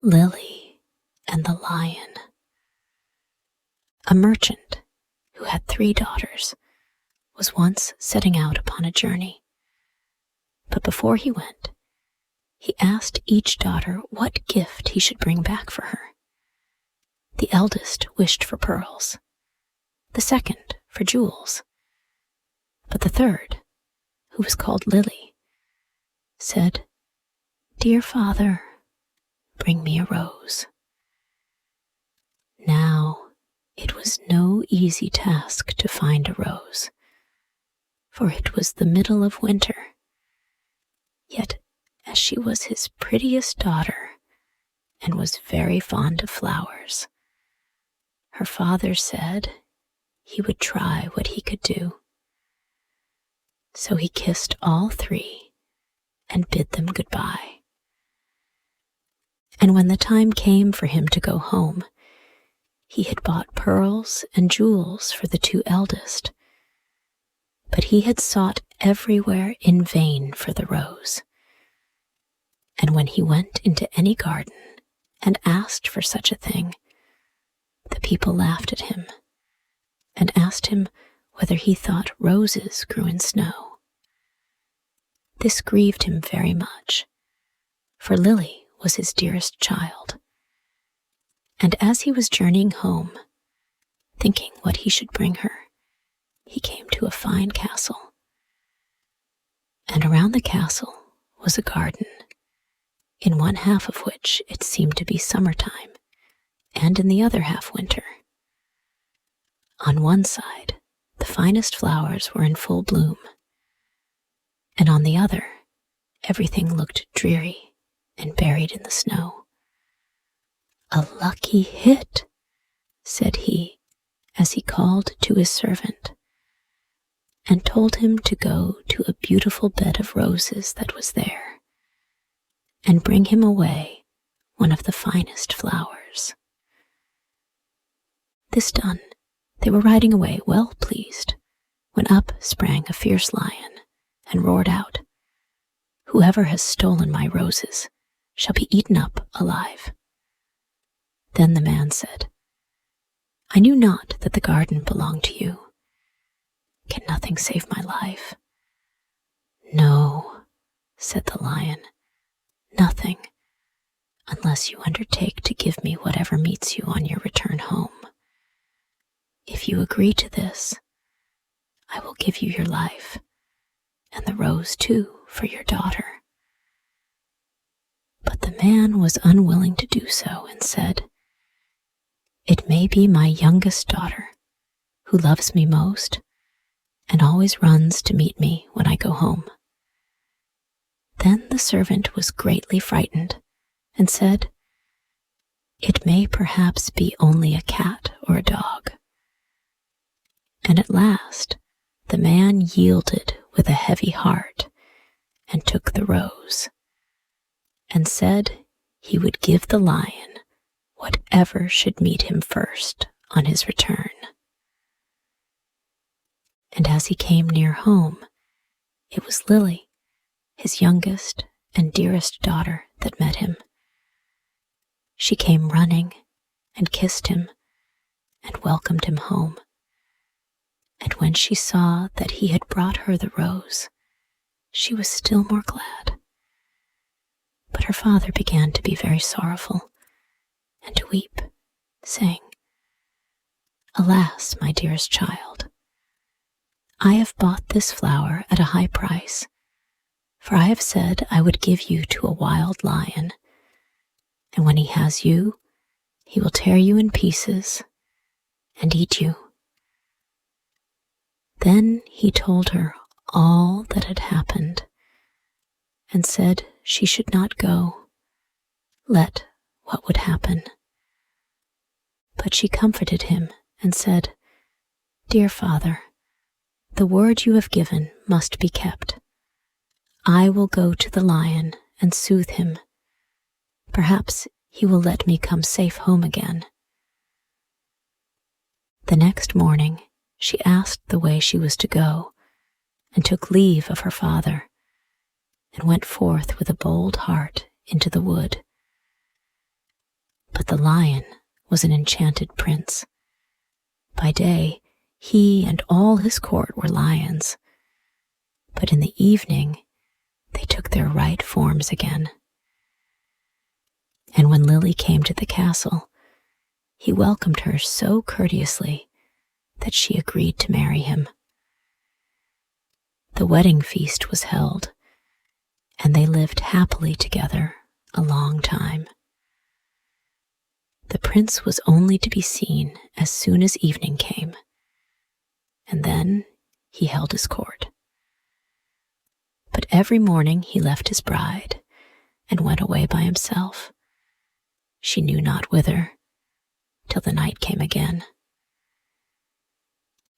Lily and the Lion. A merchant who had 3 daughters was once setting out upon a journey. But before he went, he asked each daughter what gift he should bring back for her. The eldest wished for pearls, the second for jewels, but the third, who was called Lily, said, "Dear father, bring me a rose." Now, it was no easy task to find a rose, for it was the middle of winter. Yet, as she was his prettiest daughter and was very fond of flowers, her father said he would try what he could do. So he kissed all 3 and bid them goodbye. And when the time came for him to go home, he had bought pearls and jewels for the 2 eldest, but he had sought everywhere in vain for the rose. And when he went into any garden and asked for such a thing, the people laughed at him and asked him whether he thought roses grew in snow. This grieved him very much, for Lily was his dearest child. And as he was journeying home, thinking what he should bring her, he came to a fine castle. And around the castle was a garden, in one half of which it seemed to be summertime, and in the other half winter. On one side, the finest flowers were in full bloom, and on the other, everything looked dreary and buried in the snow. "A lucky hit," said he, as he called to his servant, and told him to go to a beautiful bed of roses that was there, and bring him away one of the finest flowers. This done, they were riding away well pleased, when up sprang a fierce lion, and roared out, "Whoever has stolen my roses shall be eaten up alive." Then the man said, "I knew not that the garden belonged to you. Can nothing save my life?" "No," said the lion, "nothing, unless you undertake to give me whatever meets you on your return home. If you agree to this, I will give you your life, and the rose too for your daughter." But the man was unwilling to do so and said, "It may be my youngest daughter, who loves me most and always runs to meet me when I go home." Then the servant was greatly frightened and said, "It may perhaps be only a cat or a dog." And at last the man yielded with a heavy heart and took the rose, and said he would give the lion whatever should meet him first on his return. And as he came near home, it was Lily, his youngest and dearest daughter, that met him. She came running and kissed him and welcomed him home. And when she saw that he had brought her the rose, she was still more glad. But her father began to be very sorrowful and to weep, saying, "Alas, my dearest child, I have bought this flower at a high price, for I have said I would give you to a wild lion, and when he has you, he will tear you in pieces and eat you." Then he told her all that had happened, and said she should not go, let what would happen. But she comforted him and said, "Dear father, the word you have given must be kept. I will go to the lion and soothe him. Perhaps he will let me come safe home again." The next morning, she asked the way she was to go, and took leave of her father, and went forth with a bold heart into the wood. But the lion was an enchanted prince. By day, he and all his court were lions, but in the evening they took their right forms again. And when Lily came to the castle, he welcomed her so courteously that she agreed to marry him. The wedding feast was held, and they lived happily together a long time. The prince was only to be seen as soon as evening came, and then he held his court. But every morning he left his bride and went away by himself, she knew not whither, till the night came again.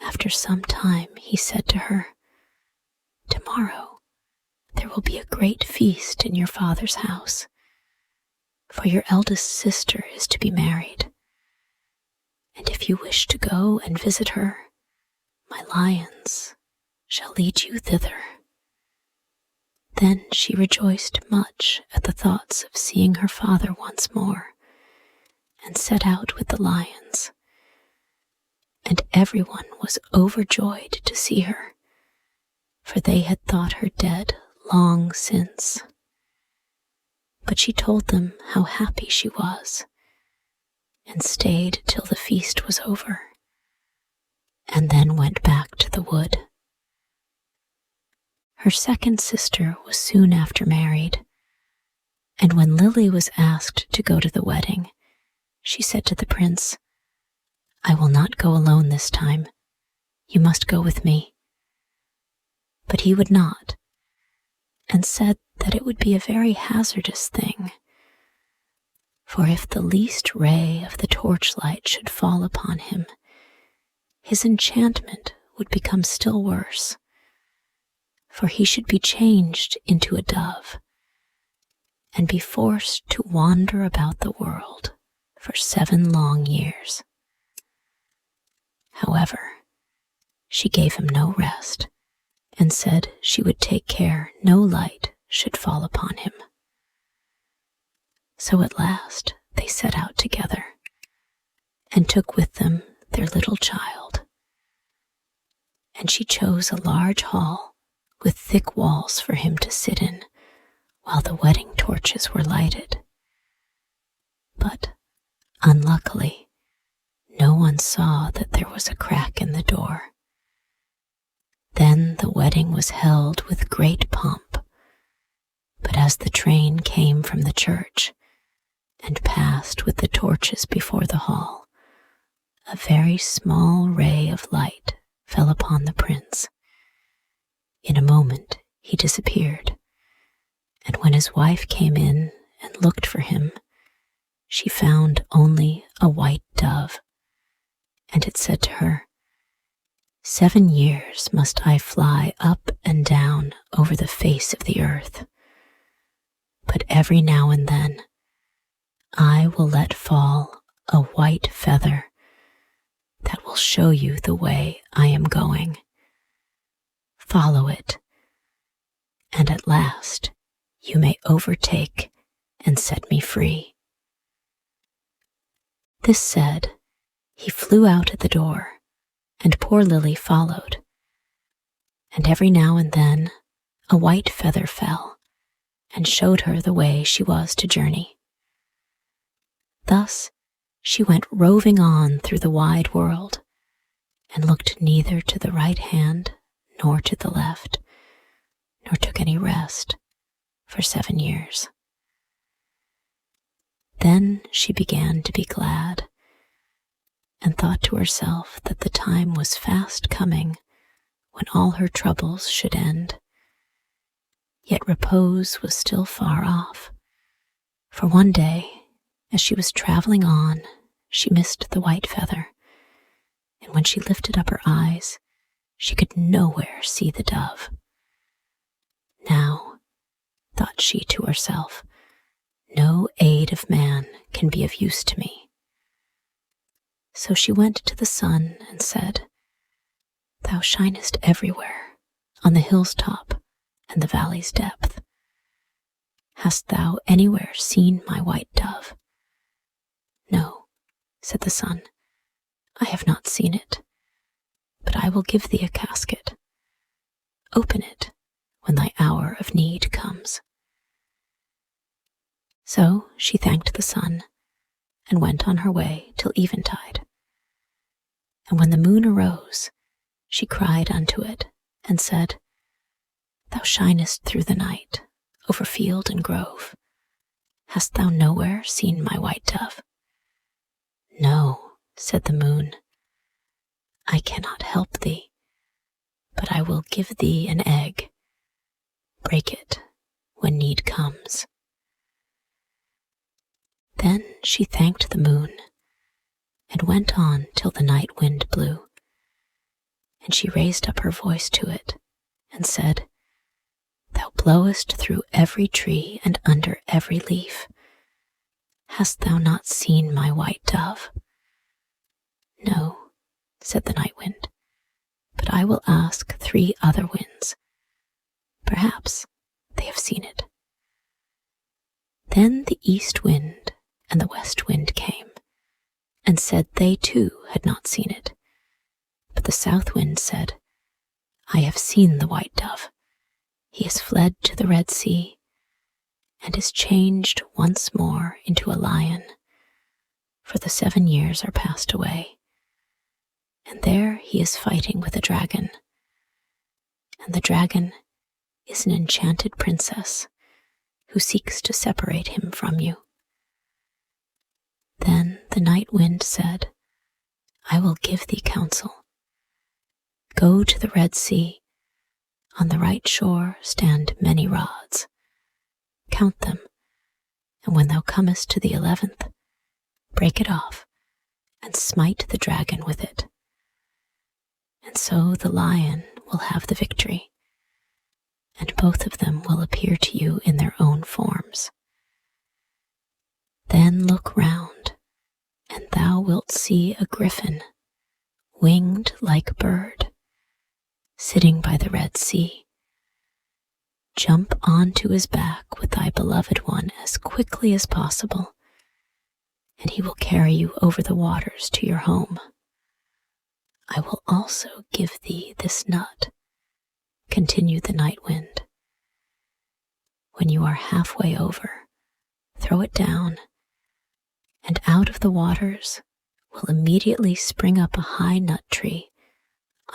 After some time he said to her, "Tomorrow there will be a great feast in your father's house, for your eldest sister is to be married. And if you wish to go and visit her, my lions shall lead you thither." Then she rejoiced much at the thoughts of seeing her father once more, and set out with the lions. And everyone was overjoyed to see her, for they had thought her dead long since. But she told them how happy she was, and stayed till the feast was over, and then went back to the wood. Her second sister was soon after married, and when Lily was asked to go to the wedding, she said to the prince, "I will not go alone this time. You must go with me." But he would not, and said that it would be a very hazardous thing, for if the least ray of the torchlight should fall upon him, his enchantment would become still worse, for he should be changed into a dove, and be forced to wander about the world for 7 long years. However, she gave him no rest, and said she would take care no light should fall upon him. So at last they set out together, and took with them their little child. And she chose a large hall with thick walls for him to sit in, while the wedding torches were lighted. But, unluckily, no one saw that there was a crack in the door. Then the wedding was held with great pomp, but as the train came from the church, and passed with the torches before the hall, a very small ray of light fell upon the prince. In a moment he disappeared, and when his wife came in and looked for him, she found only a white dove, and it said to her, "7 years must I fly up and down over the face of the earth, but every now and then I will let fall a white feather that will show you the way I am going. Follow it, and at last you may overtake and set me free." This said, he flew out at the door, and poor Lily followed, and every now and then a white feather fell, and showed her the way she was to journey. Thus she went roving on through the wide world, and looked neither to the right hand nor to the left, nor took any rest for 7 years. Then she began to be glad, and thought to herself that the time was fast coming when all her troubles should end. Yet repose was still far off, for one day, as she was traveling on, she missed the white feather, and when she lifted up her eyes, she could nowhere see the dove. "Now," thought she to herself, "no aid of man can be of use to me." So she went to the sun and said, "Thou shinest everywhere, on the hill's top and the valley's depth. Hast thou anywhere seen my white dove?" said the sun. I have not seen it, but I will give thee a casket. Open it when thy hour of need comes. So she thanked the sun and went on her way till eventide. And when the moon arose, she cried unto it and said, Thou shinest through the night, over field and grove. Hast thou nowhere seen my white dove? No, said the moon, I cannot help thee, but I will give thee an egg. Break it when need comes. Then she thanked the moon and went on till the night wind blew. And she raised up her voice to it and said, Thou blowest through every tree and under every leaf. Hast thou not seen my white dove? No, said the night wind, but I will ask 3 other winds. Perhaps they have seen it. Then the east wind and the west wind came, and said they too had not seen it. But the south wind said, I have seen the white dove. He has fled to the Red Sea, and is changed once more into a lion, for the 7 years are passed away. And there he is fighting with a dragon. And the dragon is an enchanted princess who seeks to separate him from you. Then the night wind said, I will give thee counsel. Go to the Red Sea. On the right shore stand many rods. Count them, and when thou comest to the 11th, break it off, and smite the dragon with it. And so the lion will have the victory, and both of them will appear to you in their own forms. Then look round, and thou wilt see a griffin, winged like a bird, sitting by the Red Sea. Jump onto his back with thy beloved one as quickly as possible, and he will carry you over the waters to your home. I will also give thee this nut, continued the night wind. When you are halfway over, throw it down, and out of the waters will immediately spring up a high nut tree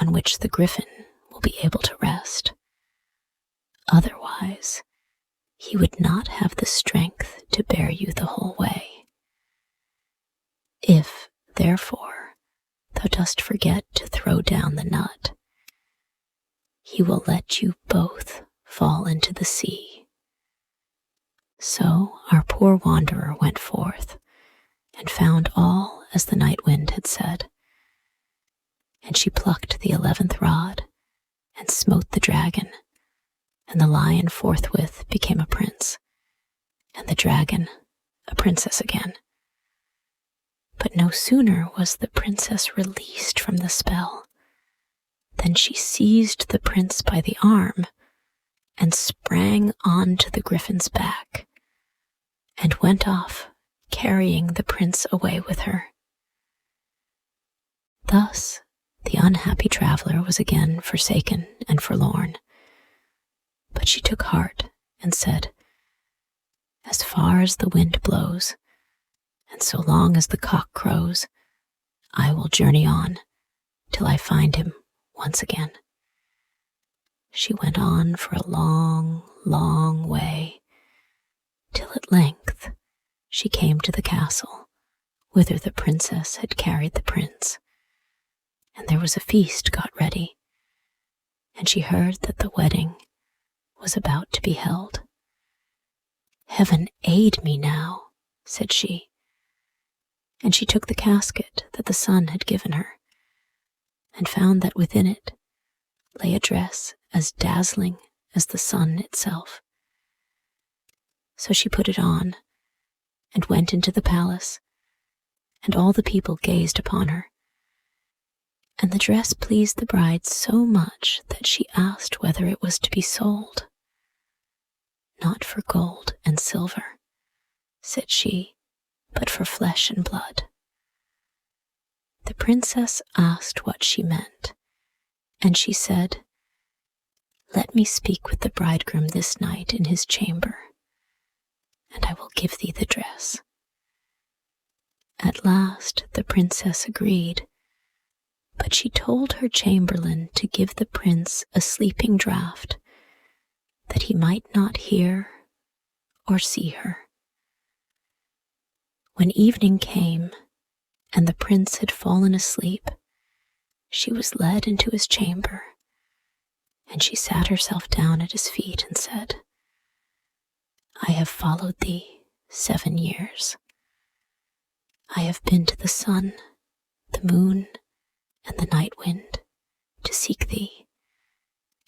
on which the griffin will be able to rest. Otherwise, he would not have the strength to bear you the whole way. If, therefore, thou dost forget to throw down the nut, he will let you both fall into the sea. So our poor wanderer went forth and found all as the night wind had said. And she plucked the 11th rod and smote the dragon, and the lion forthwith became a prince, and the dragon a princess again. But no sooner was the princess released from the spell than she seized the prince by the arm and sprang onto the griffin's back and went off, carrying the prince away with her. Thus the unhappy traveler was again forsaken and forlorn. But she took heart and said, As far as the wind blows, and so long as the cock crows, I will journey on till I find him once again. She went on for a long, long way, till at length she came to the castle whither the princess had carried the prince, and there was a feast got ready, and she heard that the wedding was about to be held. Heaven aid me now, said she, and she took the casket that the sun had given her, and found that within it lay a dress as dazzling as the sun itself. So she put it on, and went into the palace, and all the people gazed upon her. And the dress pleased the bride so much that she asked whether it was to be sold. Not for gold and silver, said she, but for flesh and blood. The princess asked what she meant, and she said, "Let me speak with the bridegroom this night in his chamber, and I will give thee the dress." At last the princess agreed, but she told her chamberlain to give the prince a sleeping draught, that he might not hear or see her. When evening came, and the prince had fallen asleep, she was led into his chamber, and she sat herself down at his feet and said, "I have followed thee 7 years. I have been to the sun, the moon, and the night wind to seek thee,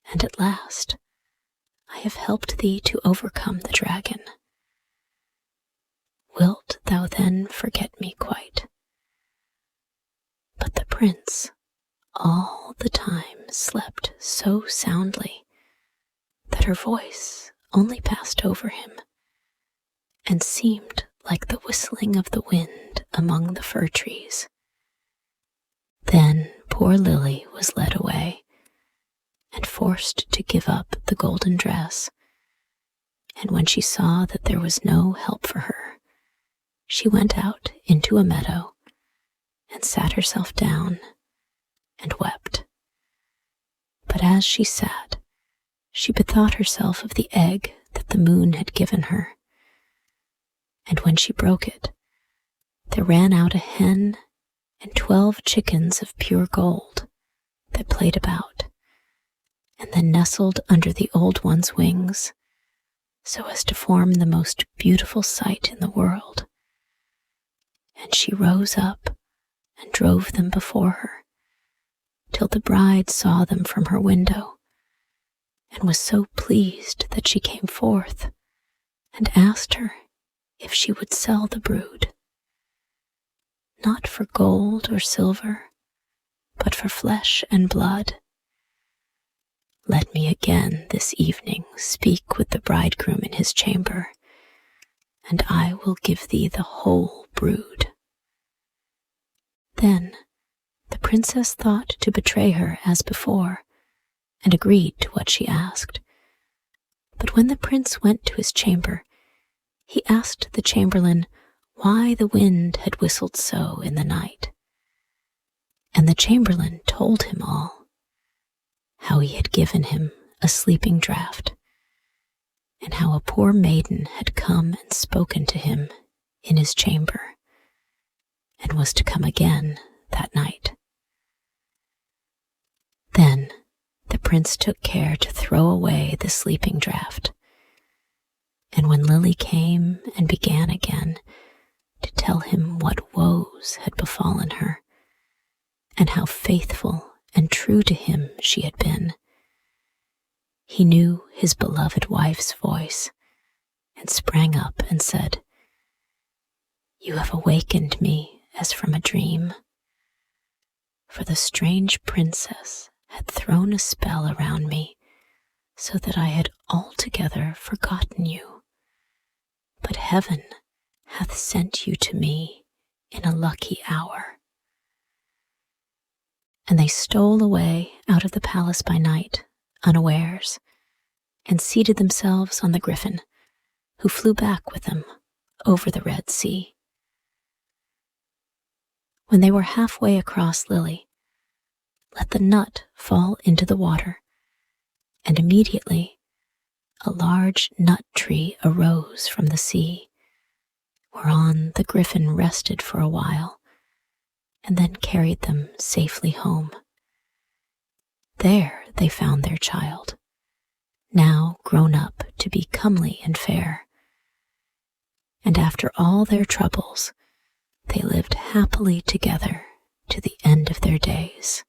and at last I have helped thee to overcome the dragon. Wilt thou then forget me quite?" But the prince all the time slept so soundly that her voice only passed over him and seemed like the whistling of the wind among the fir trees. Then poor Lily was led away and forced to give up the golden dress, and when she saw that there was no help for her, she went out into a meadow and sat herself down and wept. But as she sat, she bethought herself of the egg that the moon had given her, and when she broke it, there ran out a hen and 12 chickens of pure gold that played about, and then nestled under the old one's wings, so as to form the most beautiful sight in the world. And she rose up and drove them before her, till the bride saw them from her window, and was so pleased that she came forth and asked her if she would sell the brood, not for gold or silver, but for flesh and blood. Let me again this evening speak with the bridegroom in his chamber, and I will give thee the whole brood. Then the princess thought to betray her as before, and agreed to what she asked. But when the prince went to his chamber, he asked the chamberlain why the wind had whistled so in the night. And the chamberlain told him all, how he had given him a sleeping draught, and how a poor maiden had come and spoken to him in his chamber, and was to come again that night. Then the prince took care to throw away the sleeping draught, and when Lily came and began again to tell him what woes had befallen her, and how faithful and true to him she had been, he knew his beloved wife's voice, and sprang up and said, "You have awakened me as from a dream, for the strange princess had thrown a spell around me, so that I had altogether forgotten you. But heaven hath sent you to me in a lucky hour." And they stole away out of the palace by night, unawares, and seated themselves on the griffin, who flew back with them over the Red Sea. When they were halfway across Lily, let the nut fall into the water, and immediately a large nut tree arose from the sea, whereon the griffin rested for a while, and then carried them safely home. There they found their child, now grown up to be comely and fair. And after all their troubles, they lived happily together to the end of their days.